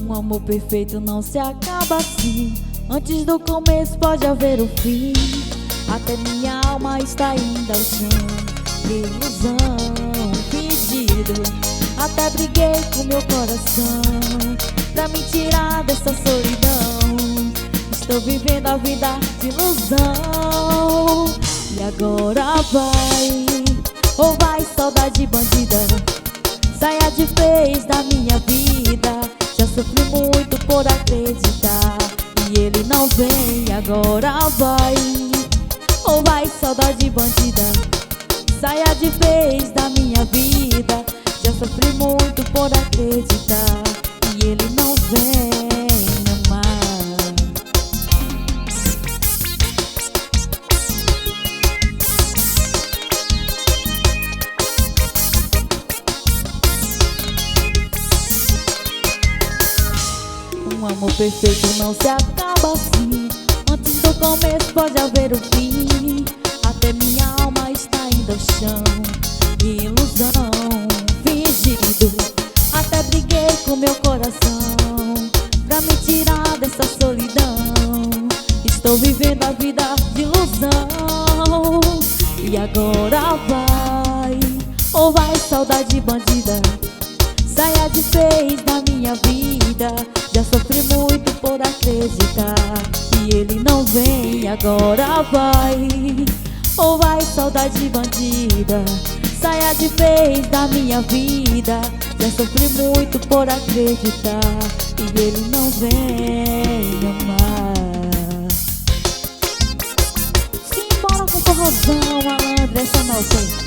Um amor perfeito não se acaba assim. Antes do começo pode haver o fim. Até minha alma está indo ao chão. Ilusão, fingido. Até briguei com meu coração pra me tirar dessa solidão. Estou vivendo a vida de ilusão. E agora vai, ou vai saudade bandida? Saia de vez da minha vida. Já sofri muito por acreditar e ele não vem. Agora vai, ou vai saudade bandida? Saia de vez da minha vida. Já sofri muito por acreditar e ele não vem amar. Um amor perfeito não se acaba assim. Antes do começo pode haver o fim. Até minha alma está indo ao chão. Ilusão, fingido. Até briguei com meu coração pra me tirar dessa solidão. Estou vivendo a vida de ilusão. E agora vai, ou vai saudade bandida? Saia de vez da minha vida. Já sofri muito por acreditar e ele não vem. Agora vai, ou vai saudade bandida? Saia de vez da minha vida. Já sofri muito por acreditar e ele não vem amar. Simbora com corrosão, malandro, essa não sei.